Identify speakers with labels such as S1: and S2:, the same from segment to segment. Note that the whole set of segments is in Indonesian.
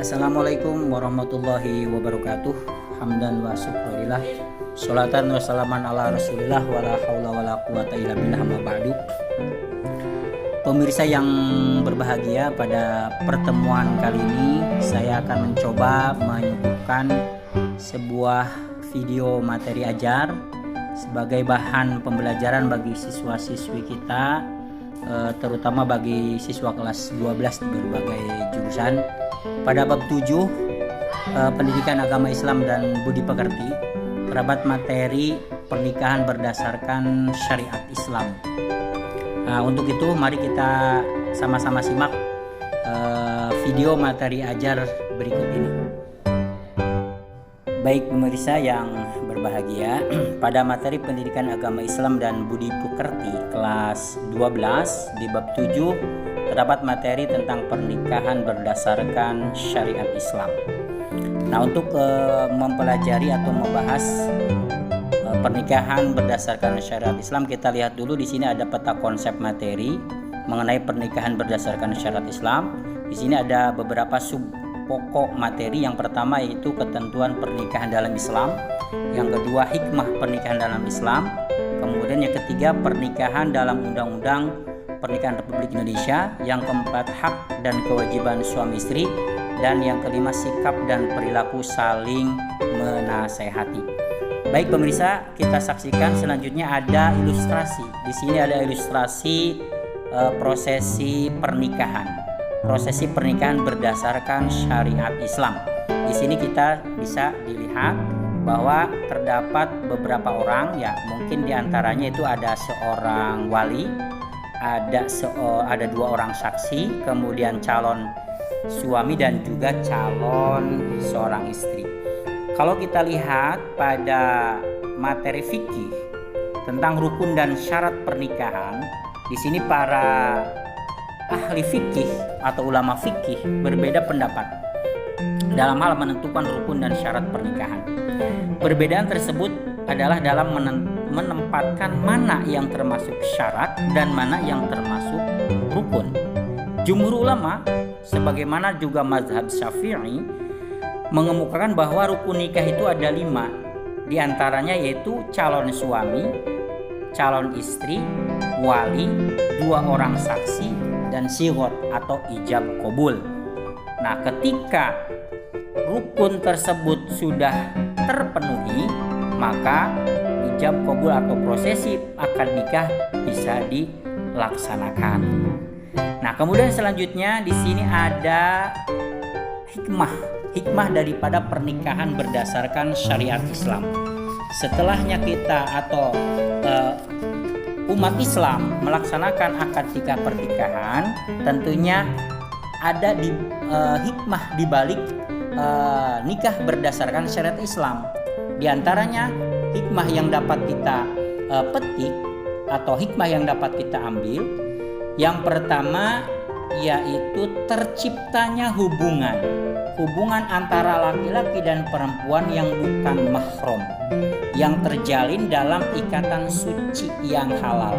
S1: Assalamualaikum warahmatullahi wabarakatuh. Hamdan wa syukurillah. Sholatan wa salaman ala rasulillah. Wala hawla wala quwata illa billah ma ba'du. Pemirsa yang berbahagia, pada pertemuan kali ini saya akan mencoba menyuguhkan sebuah video materi ajar sebagai bahan pembelajaran bagi siswa-siswi kita, terutama bagi siswa kelas 12 di berbagai jurusan. Pada bab 7 pendidikan agama Islam dan budi pekerti, terdapat materi pernikahan berdasarkan syariat Islam. Nah, untuk itu mari kita sama-sama simak video materi ajar berikut ini. Baik pemirsa yang berbahagia, pada materi pendidikan agama Islam dan budi pekerti kelas 12 di bab 7 terdapat materi tentang pernikahan berdasarkan syariat Islam. Nah, untuk mempelajari atau membahas pernikahan berdasarkan syariat Islam, kita lihat dulu di sini ada peta konsep materi mengenai pernikahan berdasarkan syariat Islam. Di sini ada beberapa sub pokok materi. Yang pertama yaitu ketentuan pernikahan dalam Islam, yang kedua hikmah pernikahan dalam Islam, kemudian yang ketiga pernikahan dalam Undang-Undang Pernikahan Republik Indonesia, yang keempat hak dan kewajiban suami istri, dan yang kelima sikap dan perilaku saling menasehati. Baik pemirsa, kita saksikan selanjutnya ada ilustrasi. Di sini ada ilustrasi prosesi pernikahan berdasarkan syariat Islam. Di sini kita bisa dilihat bahwa terdapat beberapa orang, ya mungkin diantaranya itu ada seorang wali, ada dua orang saksi, kemudian calon suami dan juga calon seorang istri. Kalau kita lihat pada materi fikih tentang rukun dan syarat pernikahan, di sini para ahli fikih atau ulama fikih berbeda pendapat dalam hal menentukan rukun dan syarat pernikahan. Perbedaan tersebut adalah dalam menempatkan mana yang termasuk syarat dan mana yang termasuk rukun. Jumhur ulama sebagaimana juga mazhab Syafi'i mengemukakan bahwa rukun nikah itu ada 5. Di antaranya yaitu calon suami, calon istri, wali, 2 orang saksi, dan sigot atau ijab qabul. Nah, ketika rukun tersebut sudah terpenuhi, maka ijab qabul atau prosesi akad nikah bisa dilaksanakan. Nah, kemudian selanjutnya di sini ada hikmah daripada pernikahan berdasarkan syariat Islam. Setelahnya kita atau umat Islam melaksanakan akad nikah pernikahan, tentunya ada hikmah di balik nikah berdasarkan syariat Islam. Di antaranya hikmah yang dapat kita petik atau hikmah yang dapat kita ambil, yang pertama yaitu terciptanya hubungan antara laki-laki dan perempuan yang bukan mahram, yang terjalin dalam ikatan suci yang halal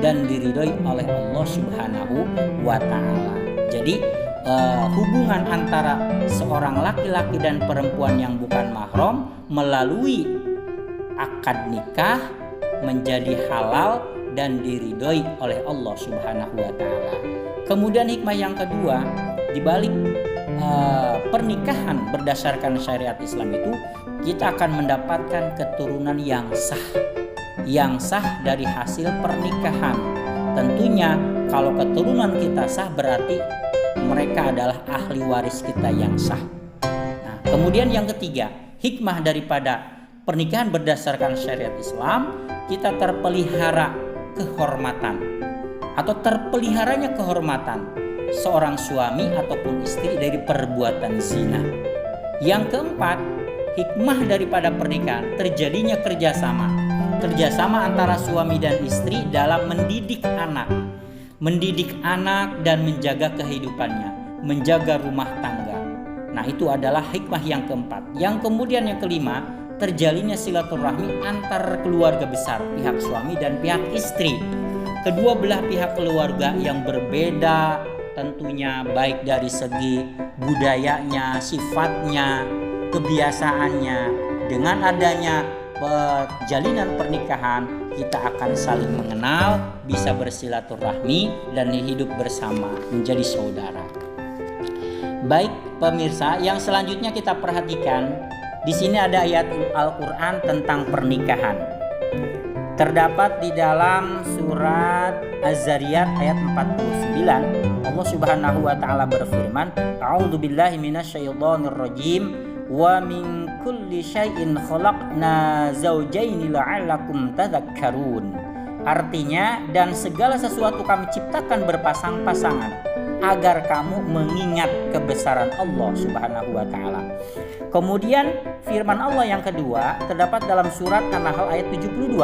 S1: dan diridhoi oleh Allah Subhanahu wa Ta'ala. Jadi hubungan antara seorang laki-laki dan perempuan yang bukan mahram melalui akad nikah menjadi halal dan diridhoi oleh Allah Subhanahu wa Ta'ala. Kemudian hikmah yang kedua, di balik pernikahan berdasarkan syariat Islam itu, kita akan mendapatkan keturunan yang sah dari hasil pernikahan. Tentunya kalau keturunan kita sah, berarti mereka adalah ahli waris kita yang sah. Nah, kemudian yang ketiga, hikmah daripada pernikahan berdasarkan syariat Islam, kita terpelihara kehormatan atau terpeliharanya kehormatan seorang suami ataupun istri dari perbuatan zina. Yang keempat, hikmah daripada pernikahan terjadinya kerjasama antara suami dan istri dalam mendidik anak dan menjaga kehidupannya, menjaga rumah tangga. Nah, itu adalah hikmah yang keempat. Yang kemudian yang kelima, terjalinnya silaturahmi antar keluarga besar, pihak suami dan pihak istri. Kedua belah pihak keluarga yang berbeda tentunya baik dari segi budayanya, sifatnya, kebiasaannya. Dengan adanya jalinan pernikahan, kita akan saling mengenal, bisa bersilaturahmi dan hidup bersama menjadi saudara. Baik pemirsa, yang selanjutnya kita perhatikan, di sini ada ayat Al-Qur'an tentang pernikahan. Terdapat di dalam surat Az-Zariyat ayat 49, Allah Subhanahu wa taala berfirman, "A'udzubillahi minasyaitonir rajim, wa min kulli syai'in khalaqna zawjaini la'allakum tadhakkarun." Artinya, dan segala sesuatu kami ciptakan berpasang-pasangan agar kamu mengingat kebesaran Allah Subhanahu wa taala. Kemudian firman Allah yang kedua terdapat dalam surat An-Nahl ayat 72.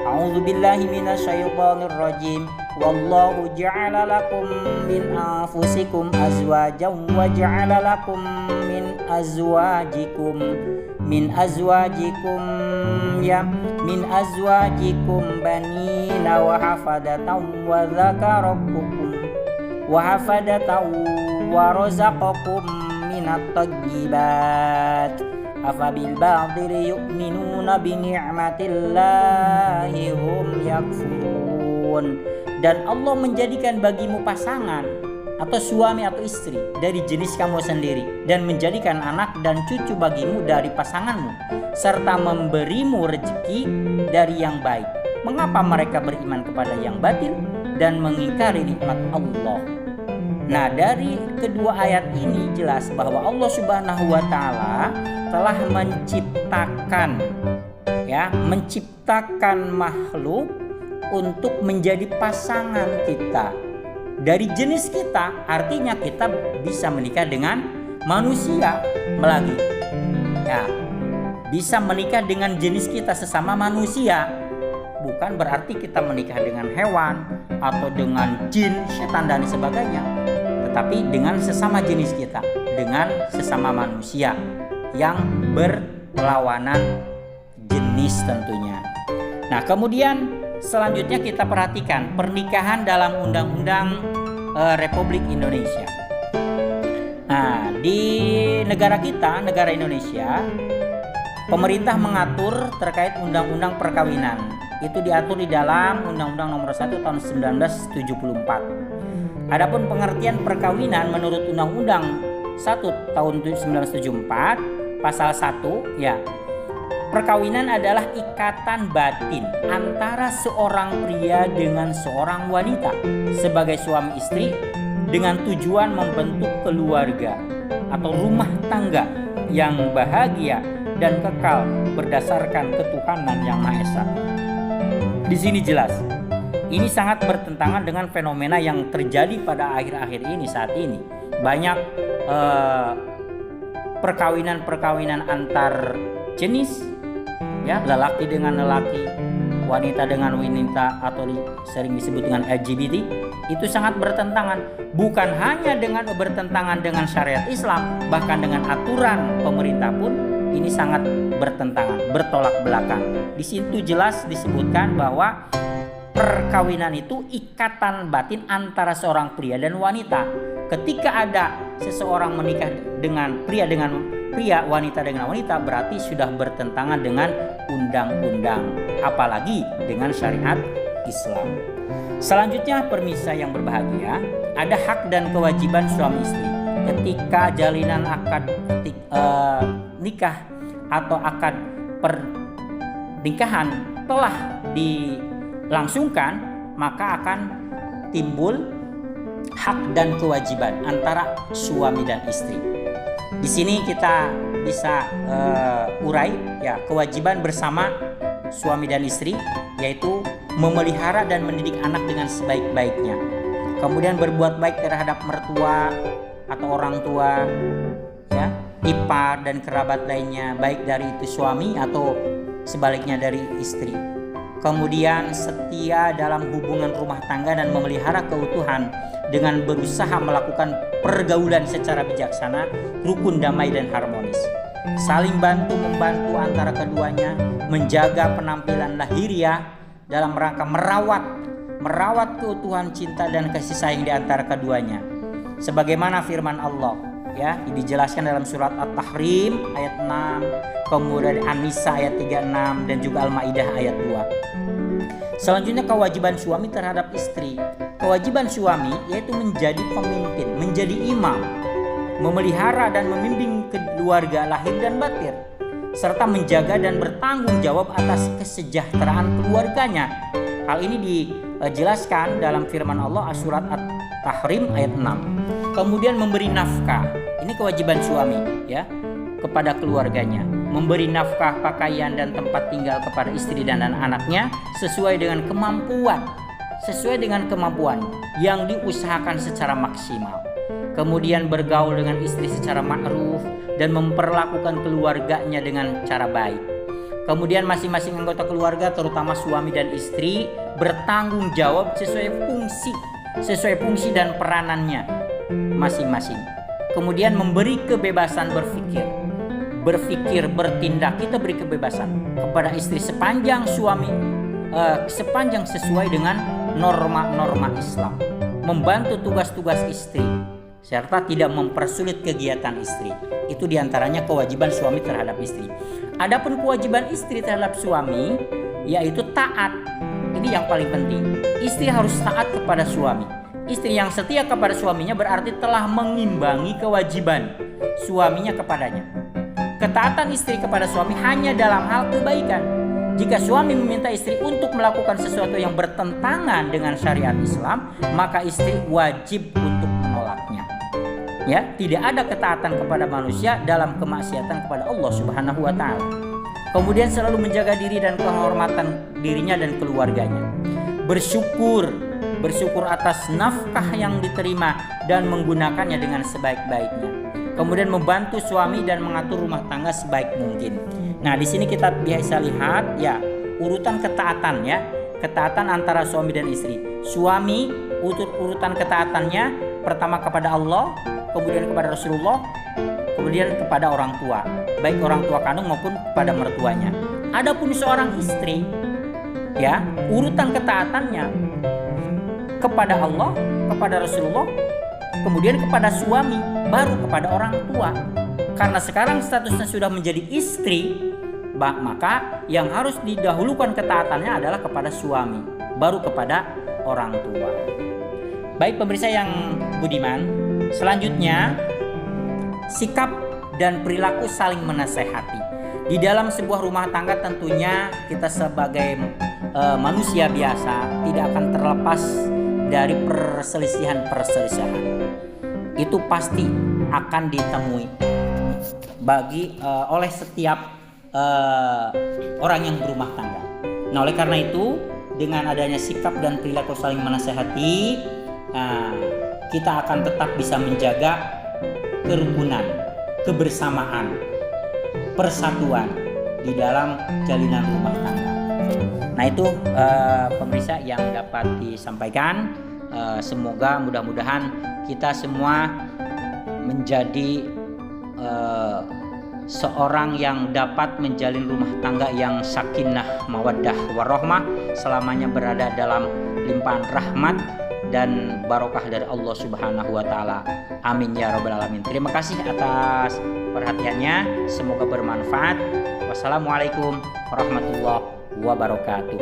S1: A'udzubillahi minasyaitonir rajim. Wallahu ja'ala lakum min anfusikum azwajan wa ja'ala lakum min azwajikum banina wa hafadatan wa razaqakum minat thayyibat afabil batil yu'minuna bi ni'matillahi hum yakfurun. Dan Allah menjadikan bagimu pasangan atau suami atau istri dari jenis kamu sendiri, dan menjadikan anak dan cucu bagimu dari pasanganmu, serta memberimu rezeki dari yang baik. Mengapa mereka beriman kepada yang batil dan mengingkari nikmat Allah? Nah, dari kedua ayat ini jelas bahwa Allah Subhanahu wa taala telah menciptakan makhluk untuk menjadi pasangan kita dari jenis kita. Artinya kita bisa menikah dengan manusia lagi. Ya, bisa menikah dengan jenis kita sesama manusia. Bukan berarti kita menikah dengan hewan atau dengan jin, setan dan sebagainya, tetapi dengan sesama jenis kita, dengan sesama manusia yang berlawanan jenis tentunya. Nah, kemudian selanjutnya kita perhatikan pernikahan dalam Undang-Undang Republik Indonesia. Nah, di negara kita, negara Indonesia, pemerintah mengatur terkait undang-undang perkawinan. Itu diatur di dalam Undang-Undang Nomor 1 Tahun 1974. Adapun pengertian perkawinan menurut Undang-Undang 1 Tahun 1974 Pasal 1, ya, perkawinan adalah ikatan batin antara seorang pria dengan seorang wanita sebagai suami istri dengan tujuan membentuk keluarga atau rumah tangga yang bahagia dan kekal berdasarkan ketuhanan yang Maha Esa. Di sini jelas, ini sangat bertentangan dengan fenomena yang terjadi pada akhir-akhir ini saat ini. Banyak perkawinan antar jenis, ya, lelaki dengan lelaki, wanita dengan wanita, atau sering disebut dengan LGBT. Itu sangat bertentangan, bukan hanya dengan bertentangan dengan syariat Islam, bahkan dengan aturan pemerintah pun ini sangat bertentangan, bertolak belakang. Di situ jelas disebutkan bahwa perkawinan itu ikatan batin antara seorang pria dan wanita. Ketika ada seseorang menikah dengan pria, wanita dengan wanita, berarti sudah bertentangan dengan undang-undang, apalagi dengan syariat Islam. Selanjutnya, pemirsa yang berbahagia, ada hak dan kewajiban suami istri. Ketika jalinan akad nikah atau akad pernikahan telah dilangsungkan, maka akan timbul hak dan kewajiban antara suami dan istri. Di sini kita bisa urai, ya, kewajiban bersama suami dan istri, yaitu memelihara dan mendidik anak dengan sebaik-baiknya. Kemudian berbuat baik terhadap mertua atau orang tua, ya, ipar dan kerabat lainnya, baik dari itu suami atau sebaliknya dari istri. Kemudian setia dalam hubungan rumah tangga dan memelihara keutuhan dengan berusaha melakukan pergaulan secara bijaksana, rukun, damai dan harmonis. Saling bantu-membantu antara keduanya, menjaga penampilan lahiriah dalam rangka merawat keutuhan cinta dan kasih sayang di antara keduanya. Sebagaimana firman Allah ya, dijelaskan dalam surat At-Tahrim ayat 6, kemudian An-Nisa ayat 36 dan juga Al-Maidah ayat 2. Selanjutnya kewajiban suami terhadap istri. Kewajiban suami yaitu menjadi pemimpin, menjadi imam, memelihara dan membimbing keluarga lahir dan batin, serta menjaga dan bertanggung jawab atas kesejahteraan keluarganya. Hal ini dijelaskan dalam firman Allah surat At-Tahrim ayat 6. Kemudian memberi nafkah. Ini kewajiban suami ya kepada keluarganya. Memberi nafkah, pakaian dan tempat tinggal kepada istri dan anaknya sesuai dengan kemampuan. Sesuai dengan kemampuan yang diusahakan secara maksimal. Kemudian bergaul dengan istri secara ma'ruf dan memperlakukan keluarganya dengan cara baik. Kemudian masing-masing anggota keluarga terutama suami dan istri bertanggung jawab sesuai fungsi dan peranannya masing-masing. Kemudian memberi kebebasan berpikir, bertindak. Kita beri kebebasan kepada istri sepanjang sesuai dengan norma-norma Islam. Membantu tugas-tugas istri serta tidak mempersulit kegiatan istri. Itu diantaranya kewajiban suami terhadap istri. Adapun kewajiban istri terhadap suami yaitu taat. Ini yang paling penting. Istri harus taat kepada suami. Istri yang setia kepada suaminya berarti telah mengimbangi kewajiban suaminya kepadanya. Ketaatan istri kepada suami hanya dalam hal kebaikan. Jika suami meminta istri untuk melakukan sesuatu yang bertentangan dengan syariat Islam, maka istri wajib untuk menolaknya. Ya, tidak ada ketaatan kepada manusia dalam kemaksiatan kepada Allah Subhanahu wa taala. Kemudian selalu menjaga diri dan kehormatan dirinya dan keluarganya. Bersyukur atas nafkah yang diterima dan menggunakannya dengan sebaik-baiknya. Kemudian membantu suami dan mengatur rumah tangga sebaik mungkin. Nah, di sini kita bisa lihat ya urutan ketaatan ya. Ketaatan antara suami dan istri. Suami urutan ketaatannya pertama kepada Allah, kemudian kepada Rasulullah, kemudian kepada orang tua, baik orang tua kandung maupun kepada mertuanya. Adapun seorang istri, ya urutan ketaatannya kepada Allah, kepada Rasulullah, kemudian kepada suami, baru kepada orang tua. Karena sekarang statusnya sudah menjadi istri, maka yang harus didahulukan ketaatannya adalah kepada suami, baru kepada orang tua. Baik pemirsa yang budiman, selanjutnya sikap dan perilaku saling menasehati. Di dalam sebuah rumah tangga tentunya kita sebagai manusia biasa tidak akan terlepas dari perselisihan. Itu pasti akan ditemui oleh setiap orang yang berumah tangga. Nah, oleh karena itu dengan adanya sikap dan perilaku saling menasehati, kita akan tetap bisa menjaga kerukunan, kebersamaan, persatuan di dalam jalinan rumah tangga. Nah, itu pemirsa yang dapat disampaikan. Semoga mudah-mudahan kita semua menjadi seorang yang dapat menjalin rumah tangga yang sakinah, mawaddah, warahmah, selamanya berada dalam limpahan rahmat dan barokah dari Allah Subhanahu wa taala. Amin ya rabbal alamin. Terima kasih atas perhatiannya. Semoga bermanfaat. Wassalamualaikum warahmatullahi wabarakatuh.